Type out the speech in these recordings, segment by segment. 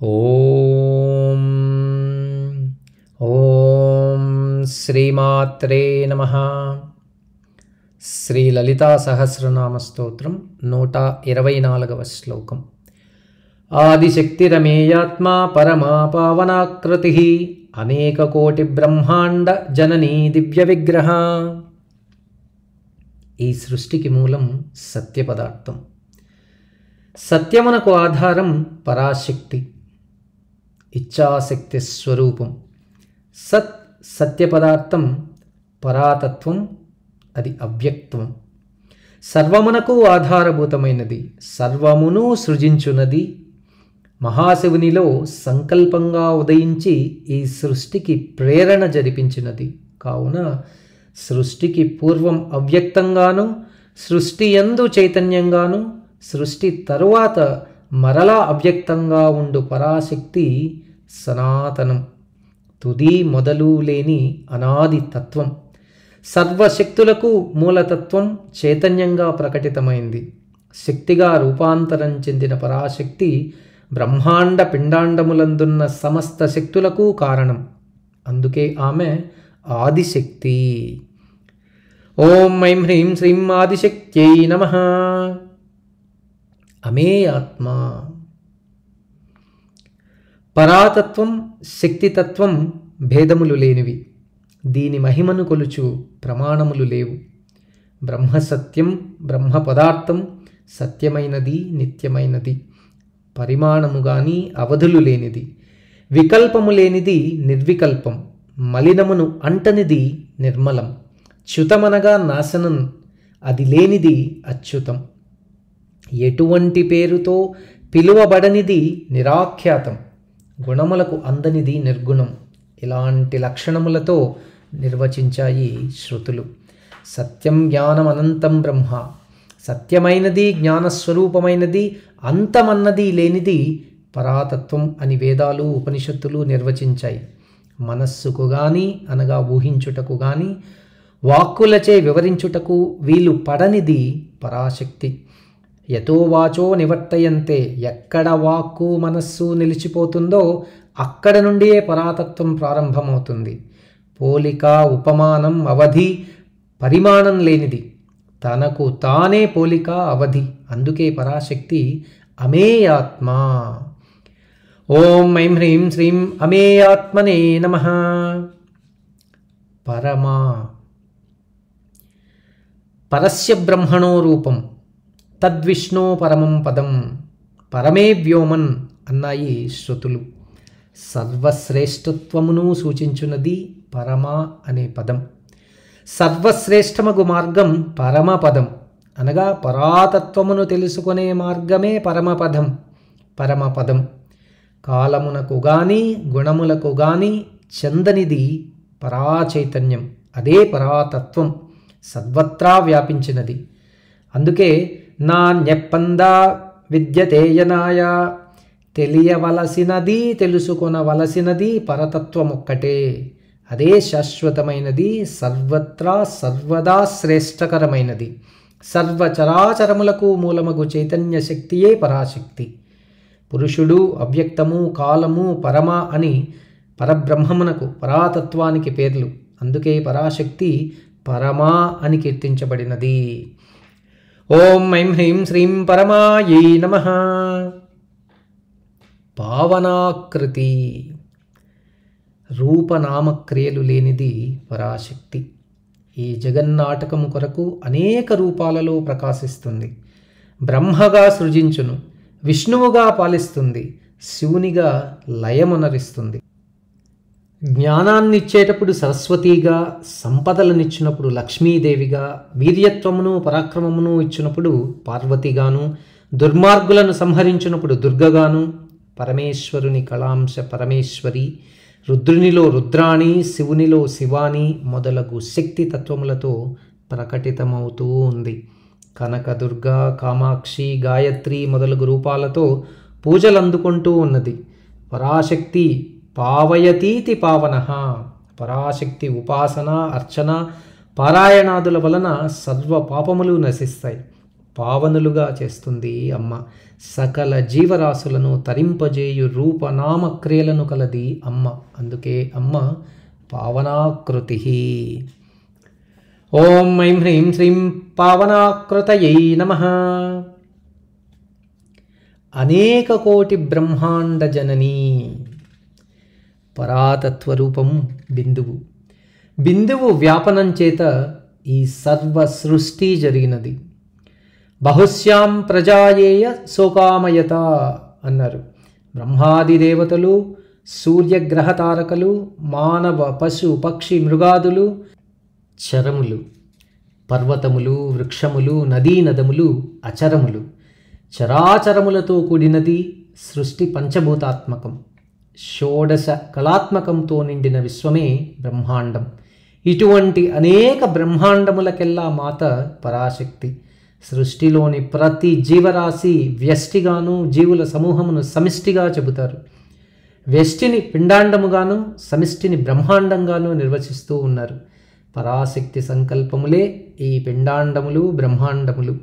ఓం ఓం శ్రీమాత్రే నమః. శ్రీ లలితా సహస్రనామ స్తోత్రం 124వ శ్లోకం. ఆదిశక్తిరమేయాత్మా పరమా పావనాకృతి అనేక కోటి బ్రహ్మాండ జననీ దివ్య విగ్రహ. ఈ సృష్టికి మూలం సత్య పదార్థం. సత్యమునకు ఆధారం పరాశక్తి, ఇచ్ఛాశక్తి స్వరూపం. సత్య పదార్థం పరాతత్వం, అది అవ్యక్తం. సర్వమునకు ఆధారభూతమైనది, సర్వమును సృజించున్నది. మహాశివునిలో సంకల్పంగా ఉదయించి ఈ సృష్టికి ప్రేరణ జరిపించినది. కావున సృష్టికి పూర్వం అవ్యక్తంగాను, సృష్టి యందు చైతన్యంగాను, సృష్టి తరువాత మరలా అవ్యక్తంగా ఉండు పరాశక్తి సనాతనం, తుది మొదలు లేని అనాది తత్వం. సర్వశక్తులకు మూలతత్వం చైతన్యంగా ప్రకటితమైంది. శక్తిగా రూపాంతరం చెందిన పరాశక్తి బ్రహ్మాండ పిండాండములందున్న సమస్త శక్తులకు కారణం. అందుకే ఆమె ఆదిశక్తి. ఓం ఐం హ్రీం శ్రీం ఆదిశక్త్యై నమః. అమేయాత్మ. పరాతత్వం, శక్తితత్వం భేదములు లేనివి. దీని మహిమను కొలుచు ప్రమాణములు లేవు. బ్రహ్మసత్యం, బ్రహ్మ పదార్థం సత్యమైనది, నిత్యమైనది. పరిమాణము గాని అవధులు లేనిది. వికల్పము లేనిది నిర్వికల్పం. మలినమును అంటనిది నిర్మలం. చ్యుతమనగా నాశనం, అది లేనిది అచ్యుతం. ఎటువంటి పేరుతో పిలువబడనిది నిరాఖ్యాతం. గుణములకు అందనిది నిర్గుణం. ఇలాంటి లక్షణములతో నిర్వచించాయి శృతులు. సత్యం జ్ఞానం అనంతం బ్రహ్మ. సత్యమైనది, జ్ఞానస్వరూపమైనది, అంతమన్నది లేనిది పరాతత్వం అని వేదాలు, ఉపనిషత్తులు నిర్వచించాయి. మనస్సుకు గాని, అనగా ఊహించుటకు గాని, వాక్కులచే వివరించుటకు వీలు పడనిది పరాశక్తి. యతో వాచో నివర్తయంతే. ఎక్కడ వాక్కు మనస్సు నిలిచిపోతుందో అక్కడ నుండియే పరాతత్వం ప్రారంభమవుతుంది. పోలిక, ఉపమానం, అవధి, పరిమాణం లేనిది. తనకు తానే పోలిక, అవధి. అందుకే పరాశక్తి అమేయాత్మ. ఓం ఐం హ్రీం శ్రీం అమేయాత్మనే నమః. పరమా. పరస్య బ్రహ్మణో రూపం, తద్విష్ణో పరమం పదం. పరమే వ్యోమన్ అన్నాయి శృతులు. సర్వశ్రేష్ఠత్వమును సూచించున్నది పరమ అనే పదం. సర్వశ్రేష్టమగు మార్గం పరమపదం, అనగా పరాతత్వమును తెలుసుకునే మార్గమే పరమపదం. పరమపదం కాలమునకు గాని, గుణములకు గాని చెందనిది పరాచైతన్యం. అదే పరాతత్వం, సర్వత్రా వ్యాపించినది. అందుకే నాణ్యపందా విద్యతేయనాయ. తెలియవలసినది, తెలుసుకొనవలసినది పరతత్వమొక్కటే. అదే శాశ్వతమైనది, సర్వత్రా సర్వదా శ్రేష్టకరమైనది. సర్వచరాచరములకు మూలమగు చైతన్య శక్తియే పరాశక్తి. పురుషుడు, అవ్యక్తము, కాలము, పరమ అని పరబ్రహ్మమునకు, పరాతత్వానికి పేర్లు. అందుకే పరాశక్తి పరమా అని కీర్తించబడినది. ఓం ఐం హ్రీం శ్రీం పరమాయై నమః. పావనాకృతి. రూపనామక్రియలు లేనిది పరాశక్తి. ఈ జగన్నాటకము కొరకు అనేక రూపాలలో ప్రకాశిస్తుంది. బ్రహ్మగా సృజించును, విష్ణువుగా పాలిస్తుంది, శివునిగా లయమునరిస్తుంది. జ్ఞానాన్నిచ్చేటప్పుడు సరస్వతిగా, సంపదలనిచ్చినప్పుడు లక్ష్మీదేవిగా, వీర్యత్వమును పరాక్రమమును ఇచ్చినప్పుడు పార్వతిగాను, దుర్మార్గులను సంహరించినప్పుడు దుర్గగాను, పరమేశ్వరుని కళాంశ పరమేశ్వరి, రుద్రునిలో రుద్రాణి, శివునిలో శివాని మొదలగు శక్తి తత్వములతో ప్రకటితమవుతూ ఉంది. కనకదుర్గ, కామాక్షి, గాయత్రి మొదలగు రూపాలతో పూజలు అందుకుంటూ ఉన్నది. పరాశక్తి పావయతీతి పావనః. పరాశక్తి ఉపాసన, అర్చన, పారాయణాదుల వలన సర్వ పాపములు నశిస్తాయి. పావనులుగా చేస్తుంది అమ్మ. సకల జీవరాశులను తరింపజేయు రూపనామక్రియలను కలది అమ్మ. అందుకే అమ్మ పావనాకృతి. ఓం ఐం హ్రీం శ్రీం పావనాకృతయై నమః. అనేక కోటి బ్రహ్మాండ జననీ. పరాతత్వరూపం బిందువు. బిందువు వ్యాపనం చేత ఈ సర్వ సృష్టి జరిగినది. బహుశ్యాం ప్రజాయేయ శోకామయత అన్నారు. బ్రహ్మాది దేవతలు, సూర్యగ్రహ తారకలు, మానవ పశు పక్షి మృగాదులు, చరములు, పర్వతములు, వృక్షములు, నదీ నదములు, అచరములు, చరాచరములతో కూడినది సృష్టి పంచభూతాత్మకం. షోడశ కళాత్మకంతో నిండిన విశ్వమే బ్రహ్మాండం. ఇటువంటి అనేక బ్రహ్మాండములకెల్లా మాత పరాశక్తి. సృష్టిలోని ప్రతి జీవరాశి వ్యష్టిగాను, జీవుల సమూహమును సమిష్టిగా చెబుతారు. వ్యష్టిని పిండాండముగాను, సమిష్టిని బ్రహ్మాండంగాను నిర్వచిస్తూ ఉన్నారు. పరాశక్తి సంకల్పములే ఈ పిండాండములు, బ్రహ్మాండములు.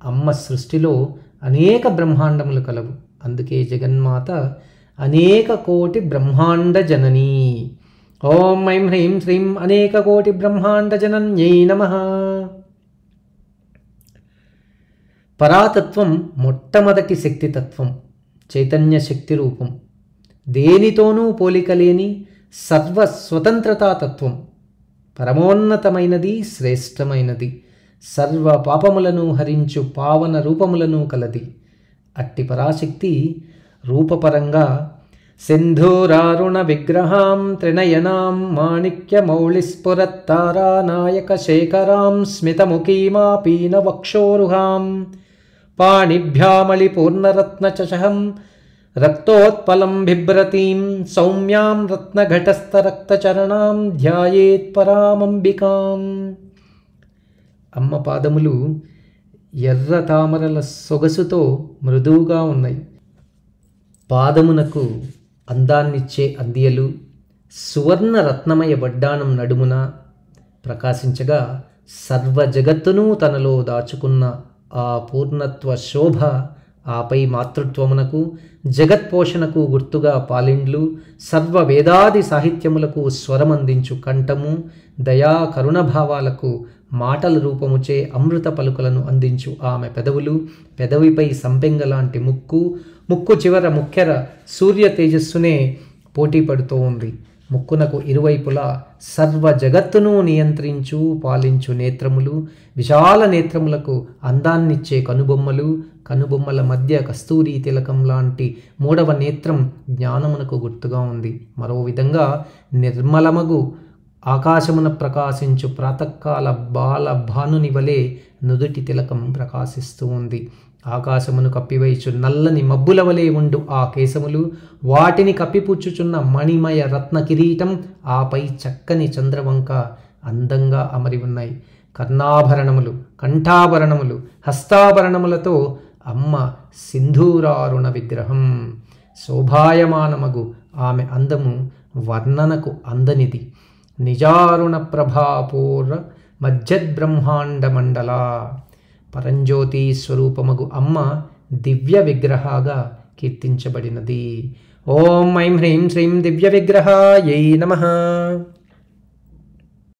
అమ్మ సృష్టిలో అనేక బ్రహ్మాండములు కలవు. అందుకే జగన్మాత అనేక కోటి బ్రహ్మాండ జననీ. ఓం ఐం హ్రీం శ్రీం అనేక కోటి బ్రహ్మాండ జనన్యై నమః. పరాతత్వం మొట్టమొదటి శక్తితత్వం, చైతన్య శక్తి రూపం. దేనితోనూ పోలికలేని సర్వ స్వతంత్రతాతత్వం. పరమోన్నతమైనది, శ్రేష్టమైనది. సర్వ పాపములను హరించు పావన రూపములను కలది. అట్టి పరాశక్తి రూపపరంగా సింధూరారుణ విగ్రహాం త్రినయనాం మాణిక్యమౌళిస్ఫురత్తారానాయక శేఖరాం స్మితముఖీమాపీన వక్షోరుహాం పాణిభ్యామళిపూర్ణరత్నచషహం రక్తోత్పలం బిభ్రతీం సౌమ్యాం రత్నఘటస్థరక్తచరణాం ధ్యాయేత్ పరామంబికాం. అమ్మ పాదములు ఎర్ర తామరల సొగసుతో మృదువుగా ఉన్నాయి. పాదమునకు అందాన్నిచ్చే అందియలు, సువర్ణ రత్నమయ వడ్డానం నడుమున ప్రకాశించగా సర్వ జగత్తును తనలో దాచుకున్న ఆ పూర్ణత్వ శోభ, ఆపై మాతృత్వమునకు, జగత్పోషణకు గుర్తుగా పాలిండ్లు, సర్వ వేదాది సాహిత్యములకు స్వరమందించు కంఠము, దయా కరుణభావాలకు మాటల రూపముచే అమృత పలుకలను అందించు ఆమె పెదవులు, పెదవిపై సంపెంగ లాంటి ముక్కు, ముక్కు చివర ముఖ్యర సూర్య తేజస్సునే పోటీ పడుతూ ఉంది. ముక్కునకు ఇరువైపులా సర్వ జగత్తును నియంత్రించు పాలించు నేత్రములు, విశాల నేత్రములకు అందాన్నిచ్చే కనుబొమ్మలు, కనుబొమ్మల మధ్య కస్తూరి తిలకం లాంటి మూడవ నేత్రం జ్ఞానమునకు గుర్తుగా ఉంది. మరో విధంగా నిర్మలమగు ఆకాశమున ప్రకాశించు ప్రాతకాల బాల భానుని వలె నుదుటి తిలకం ప్రకాశిస్తూ ఉంది. ఆకాశమును కప్పివేయచు నల్లని మబ్బుల వలె ఉండు ఆ కేశములు, వాటిని కప్పిపుచ్చుచున్న మణిమయ రత్న కిరీటం, ఆపై చక్కని చంద్రవంక అందంగా అమరి ఉన్నాయి. కర్ణాభరణములు, కంఠాభరణములు, హస్తాభరణములతో అమ్మ సింధూరారుణ విగ్రహం. శోభాయమానమగు ఆమె అందము వర్ణనకు అందనిది. నిజారుణ ప్రభాపూర్వ మధ్యద్బ్రహ్మాండ మండల. పరంజ్యోతి స్వరూపమగు అమ్మ దివ్య విగ్రహగా కీర్తించబడినది. ఓం ఐం హ్రీం శ్రీం దివ్య విగ్రహాయై నమః.